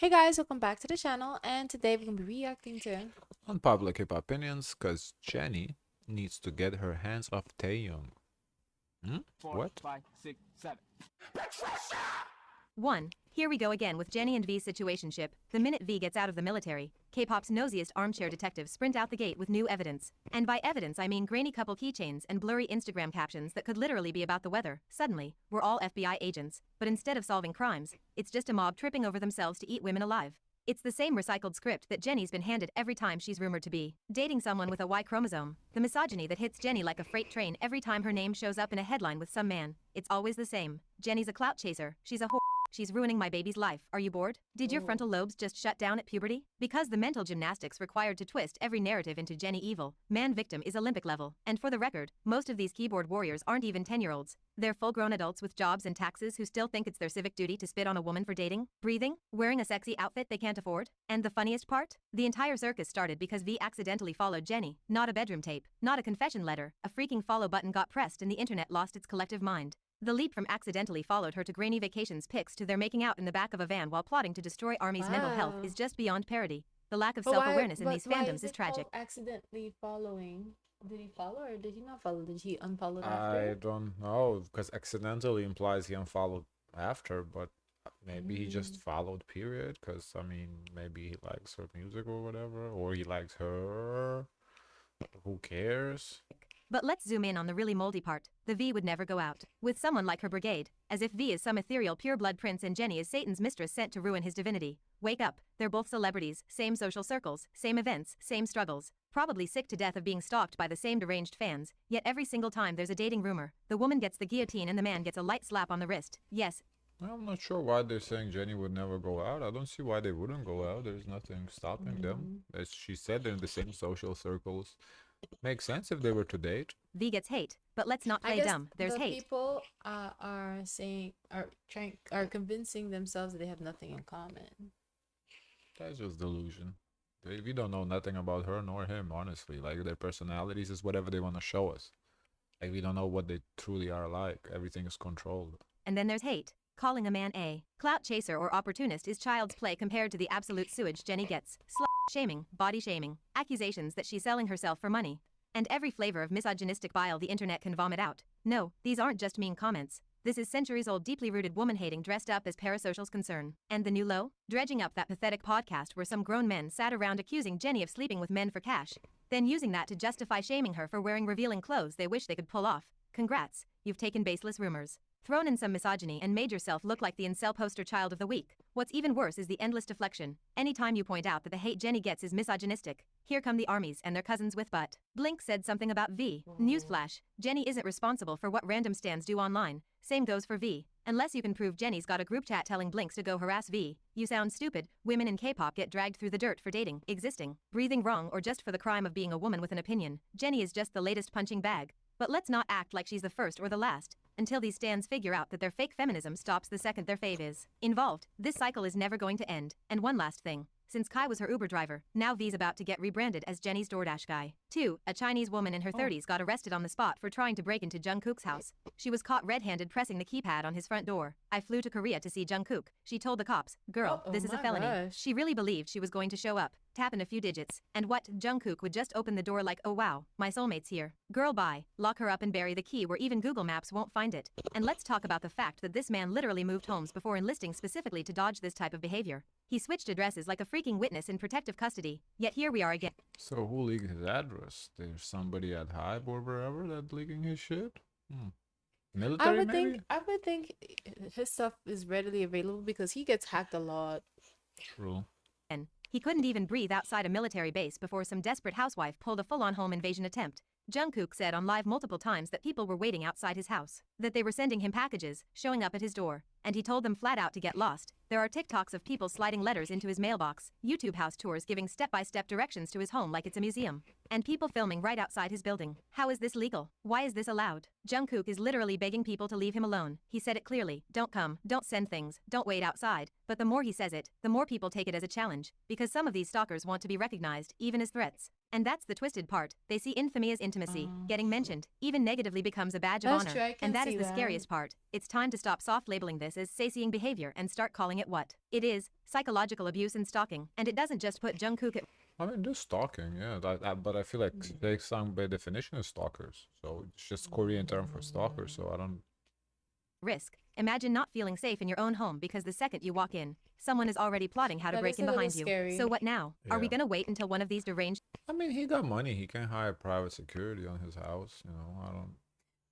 Hey guys, welcome back to the channel, and today we're gonna be reacting to Unpopular K-pop opinions, cause Jennie needs to get her hands off Taehyung. Hmm? Four, What? five, six, seven. 1. Here we go again with Jennie and V's situationship. The minute V gets out of the military, K-pop's nosiest armchair detectives sprint out the gate with new evidence. And by evidence I mean grainy couple keychains and blurry Instagram captions that could literally be about the weather. Suddenly, we're all FBI agents, but instead of solving crimes, it's just a mob tripping over themselves to eat women alive. It's the same recycled script that Jennie's been handed every time she's rumored to be dating someone with a Y chromosome. The misogyny that hits Jennie like a freight train every time her name shows up in a headline with some man. It's always the same. Jennie's a clout chaser, she's a whore. She's ruining my baby's life. Are you bored? Did your frontal lobes just shut down at puberty? Because the mental gymnastics required to twist every narrative into Jennie evil, man victim is Olympic level. And for the record, most of these keyboard warriors aren't even 10-year-olds. They're full-grown adults with jobs and taxes who still think it's their civic duty to spit on a woman for dating, breathing, wearing a sexy outfit they can't afford. And the funniest part? The entire circus started because V accidentally followed Jennie. Not a bedroom tape, not a confession letter. A freaking follow button got pressed and the internet lost its collective mind. The leap from accidentally followed her to grainy vacations pics to their making out in the back of a van while plotting to destroy ARMY's mental health is just beyond parody. The lack of self-awareness in these fandoms is tragic. accidentally following? Did he follow or did he not follow? Did he unfollow I after? don't know, because accidentally implies he unfollowed after, but maybe he just followed, period, because, I mean, maybe he likes her music or whatever, or he likes her. Who cares? But let's zoom in on the really moldy part. The V would never go out with someone like her brigade, as if V is some ethereal pure-blood prince and Jennie is Satan's mistress sent to ruin his divinity. Wake up, they're both celebrities, same social circles, same events, same struggles. Probably sick to death of being stalked by the same deranged fans, yet every single time there's a dating rumor, the woman gets the guillotine and the man gets a light slap on the wrist. Yes, I'm not sure why they're saying Jennie would never go out. I don't see why they wouldn't go out. There's nothing stopping them. As she said, they're in the same social circles. Makes sense if they were to date. V gets hate, but let's not I play guess dumb. There's the hate. people are convincing themselves that they have nothing in common. That's just delusion. We don't know nothing about her nor him, honestly. Like, their personalities is whatever they want to show us. Like, we don't know what they truly are like. Everything is controlled. And then there's hate. Calling a man a clout chaser or opportunist is child's play compared to the absolute sewage Jennie gets. Shaming, body shaming, accusations that she's selling herself for money, and every flavor of misogynistic bile the internet can vomit out. No, these aren't just mean comments. This is centuries-old deeply rooted woman-hating dressed up as parasocial's concern. And the new low? Dredging up that pathetic podcast where some grown men sat around accusing Jennie of sleeping with men for cash, then using that to justify shaming her for wearing revealing clothes they wish they could pull off. Congrats, you've taken baseless rumors, thrown in some misogyny and made yourself look like the incel poster child of the week. What's even worse is the endless deflection. Anytime you point out that the hate Jennie gets is misogynistic, here come the armies and their cousins with butt. Blink said something about V. Newsflash, Jennie isn't responsible for what random stans do online. Same goes for V. Unless you can prove Jennie's got a group chat telling Blinks to go harass V, you sound stupid. Women in K-pop get dragged through the dirt for dating, existing, breathing wrong or just for the crime of being a woman with an opinion. Jennie is just the latest punching bag. But let's not act like she's the first or the last, until these stans figure out that their fake feminism stops the second their fave is involved. This cycle is never going to end. And one last thing. Since Kai was her Uber driver, now V's about to get rebranded as Jennie's DoorDash guy. 2. A Chinese woman in her 30s got arrested on the spot for trying to break into Jungkook's house. She was caught red-handed pressing the keypad on his front door. I flew to Korea to see Jungkook. She told the cops, "Girl, this is a felony." Gosh. She really believed she was going to show up, tap in a few digits, and what? Jungkook would just open the door like, "Oh wow, my soulmate's here. Girl bye." Lock her up and bury the key where even Google Maps won't find it. And let's talk about the fact that this man literally moved homes before enlisting specifically to dodge this type of behavior. He switched addresses like a freaking witness in protective custody. Yet here we are again. So who leaked his address? There's somebody at Hive or wherever that's leaking his shit? Military, maybe? I would think his stuff is readily available because he gets hacked a lot. True. He couldn't even breathe outside a military base before some desperate housewife pulled a full-on home invasion attempt. Jungkook said on live multiple times that people were waiting outside his house, that they were sending him packages, showing up at his door, and he told them flat out to get lost. There are TikToks of people sliding letters into his mailbox, YouTube house tours giving step-by-step directions to his home like it's a museum, and people filming right outside his building. How is this legal? Why is this allowed? Jungkook is literally begging people to leave him alone. He said it clearly. Don't come, don't send things, don't wait outside. But the more he says it, the more people take it as a challenge, because some of these stalkers want to be recognized, even as threats. And that's the twisted part. They see infamy as intimacy. Getting mentioned, even negatively, becomes a badge of That's honor. true, I can And that is see the that. scariest part. It's time to stop soft labeling this as satiating behavior and start calling it what it is: psychological abuse and stalking. And it doesn't just put Jungkook at I mean, they're stalking, yeah. But I feel like Taehyung by definition is stalkers. So it's just Korean term for stalkers. So I don't. risk. Imagine not feeling safe in your own home because the second you walk in, someone is already plotting how to That break is in a little behind you. scary. So what now? Are we Yeah. gonna wait until one of these deranged I mean, he got money. He can hire private security on his house. You know, I don't.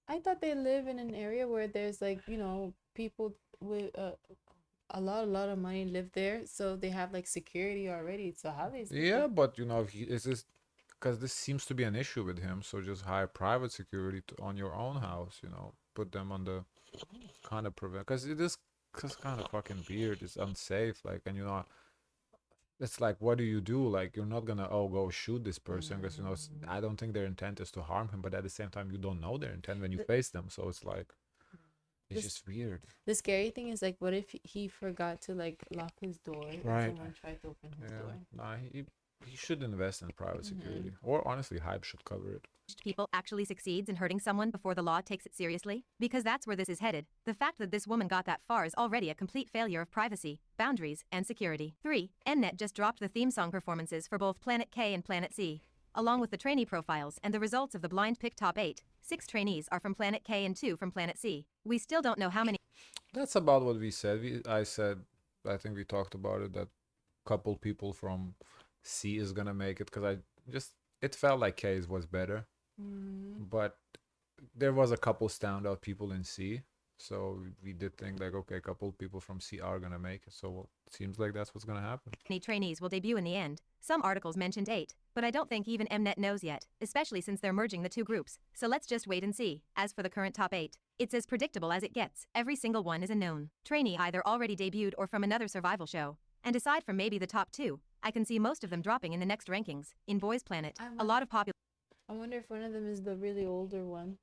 I thought they live in an area where there's like, you know, people with a lot of money live there, so they have like security already. So how these Yeah, but you know, if he is this because this seems to be an issue with him. So just hire private security on your own house. You know, put them on the kind of prevent because it is just kind of fucking weird. It's unsafe. Like, and you know, it's like, what do you do? Like, you're not gonna go shoot this person because you know I don't think their intent is to harm him, but at the same time, you don't know their intent when you face them. So it's like it's This- just weird. The scary thing is like, what if he forgot to like lock his door and Right. someone tried to open his Yeah, door? nah, he should invest in private security, or honestly, Hype should cover it. people actually succeeds in hurting someone before the law takes it seriously? Because that's where this is headed. The fact that this woman got that far is already a complete failure of privacy, boundaries, and security. 3. Mnet just dropped the theme song performances for both Planet K and Planet C, along with the trainee profiles and the results of the blind pick top 8. 6 trainees are from Planet K and 2 from Planet C. We still don't know how many. That's about what we said. I think we talked about it, that couple people from C is gonna make it because it felt like K's was better, but there was a couple standout people in C, so we did think like, okay, a couple people from C are gonna make it. So it seems like that's what's gonna happen. Trainees will debut in the end. Some articles mentioned 8, but I don't think even Mnet knows yet, especially since they're merging the two groups. So let's just wait and see. As for the current top 8, it's as predictable as it gets. Every single one is a known trainee, either already debuted or from another survival show. And aside from maybe the top 2, I can see most of them dropping in the next rankings. In Boyz Planet, a lot of popular I wonder if one of them is the really older one.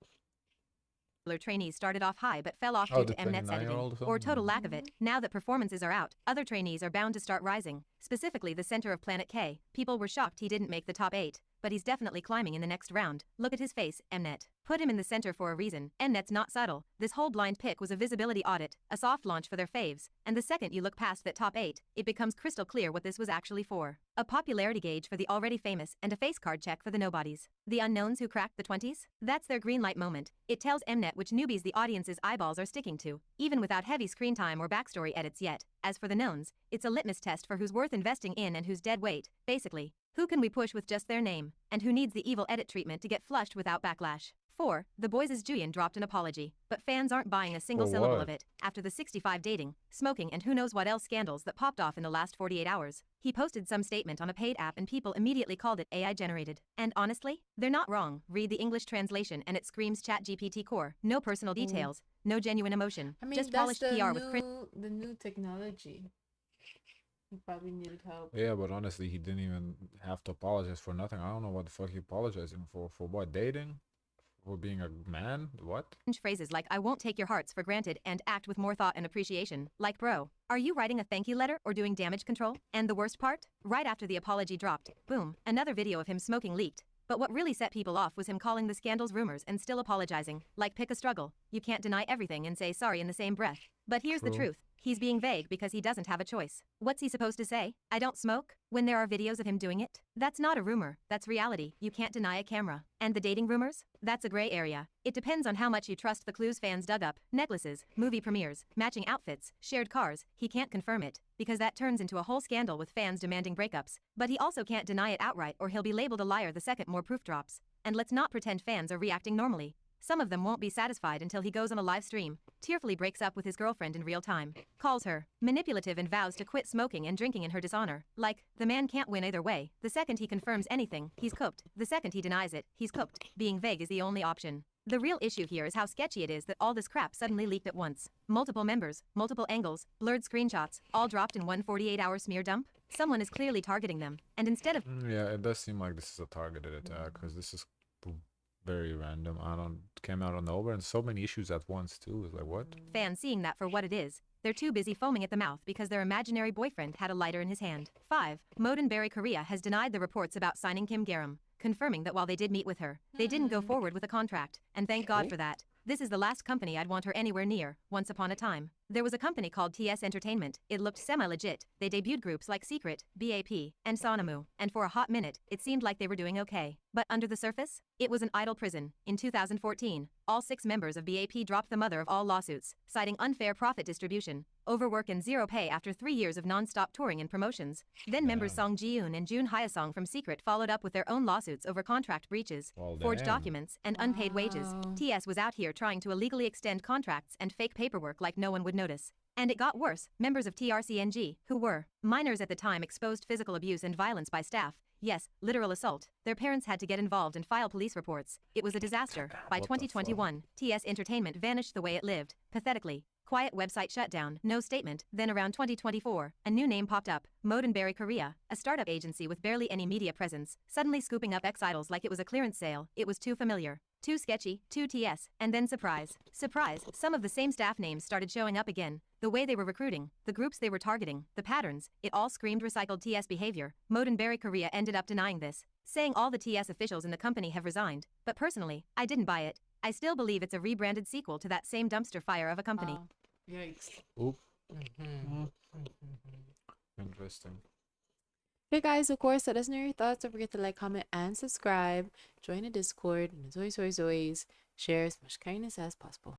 trainees started off high but fell off Oh, due the to Mnet's editing 29-year-old or total something? lack of it. Now that performances are out, other trainees are bound to start rising. Specifically the center of Planet K. People were shocked he didn't make the top 8, but he's definitely climbing in the next round. Look at his face, Mnet. Put him in the center for a reason. Mnet's not subtle. This whole blind pick was a visibility audit, a soft launch for their faves, and the second you look past that top 8, it becomes crystal clear what this was actually for. A popularity gauge for the already famous and a face card check for the nobodies. The unknowns who cracked the 20s? That's their green light moment. It tells Mnet which newbies the audience's eyeballs are sticking to, even without heavy screen time or backstory edits yet. As for the knowns, it's a litmus test for who's worth investing in and who's dead weight. Basically, who can we push with just their name, and who needs the evil edit treatment to get flushed without backlash. 4. The Boyz' Julian dropped an apology, but fans aren't buying a single For syllable what? of it. After the 65 dating, smoking and who knows what else scandals that popped off in the last 48 hours, he posted some statement on a paid app and people immediately called it AI generated. And honestly, they're not wrong. Read the English translation and it screams ChatGPT core. No personal details, no genuine emotion, I mean, just that's polished the PR new, with cringe. the new technology. He probably needed help. Yeah, but honestly, he didn't even have to apologize for nothing. I don't know what the fuck he apologizing for. For what? Dating? For being a man? What? Phrases like I won't take your hearts for granted and act with more thought and appreciation. Like bro, are you writing a thank you letter or doing damage control? And the worst part? Right after the apology dropped, boom, another video of him smoking leaked. But what really set people off was him calling the scandals rumors and still apologizing. Like pick a struggle. You can't deny everything and say sorry in the same breath. But here's the True. truth. He's being vague because he doesn't have a choice. What's he supposed to say? I don't smoke? When there are videos of him doing it? That's not a rumor. That's reality. You can't deny a camera. And the dating rumors? That's a gray area. It depends on how much you trust the clues fans dug up. Necklaces, movie premieres, matching outfits, shared cars. He can't confirm it, because that turns into a whole scandal with fans demanding breakups. But he also can't deny it outright or he'll be labeled a liar the second more proof drops. And let's not pretend fans are reacting normally. Some of them won't be satisfied until he goes on a live stream, tearfully breaks up with his girlfriend in real time, calls her manipulative and vows to quit smoking and drinking in her dishonor. Like, the man can't win either way. The second he confirms anything, he's cooked. The second he denies it, he's cooked. Being vague is the only option. The real issue here is how sketchy it is that all this crap suddenly leaked at once. Multiple members, multiple angles, blurred screenshots, all dropped in one 48-hour smear dump. Someone is clearly targeting them, and instead of Yeah, it does seem like this is a targeted attack because this is very random. Came out of nowhere and so many issues at once too. It's like, what? fans seeing that for what it is, they're too busy foaming at the mouth because their imaginary boyfriend had a lighter in his hand. 5. Modhaus Korea has denied the reports about signing Kim Garam. confirming that while they did meet with her, they didn't go forward with a contract, and thank God for that. This is the last company I'd want her anywhere near. Once upon a time, there was a company called TS Entertainment. It looked semi-legit. They debuted groups like Secret, BAP, and Sonamu, and for a hot minute, it seemed like they were doing okay. But under the surface, it was an idol prison. In 2014, all 6 members of BAP dropped the mother of all lawsuits, citing unfair profit distribution, overwork and zero pay after 3 years of non-stop touring and promotions. Then members Song Ji-yoon and Jun Hyesung from Secret followed up with their own lawsuits over contract breaches, forged documents, and unpaid wages. TS was out here trying to illegally extend contracts and fake paperwork like no one would notice. And it got worse. Members of TRCNG, who were minors at the time, exposed physical abuse and violence by staff. Yes, literal assault. Their parents had to get involved and file police reports. It was a disaster. By 2021, TS Entertainment vanished the way it lived, pathetically. Quiet website shutdown, no statement. Then around 2024, a new name popped up, Modhaus Korea, a startup agency with barely any media presence, suddenly scooping up ex-idols like it was a clearance sale. It was too familiar, too sketchy, too TS, and then surprise. Surprise, some of the same staff names started showing up again. The way they were recruiting, the groups they were targeting, the patterns, it all screamed recycled TS behavior. Modhaus Korea ended up denying this, saying all the TS officials in the company have resigned. But personally, I didn't buy it. I still believe it's a rebranded sequel to that same dumpster fire of a company. Yikes. Oop. Interesting. Hey guys, of course, let us know your thoughts. Don't forget to like, comment, and subscribe. Join the Discord. And as always, share as much kindness as possible.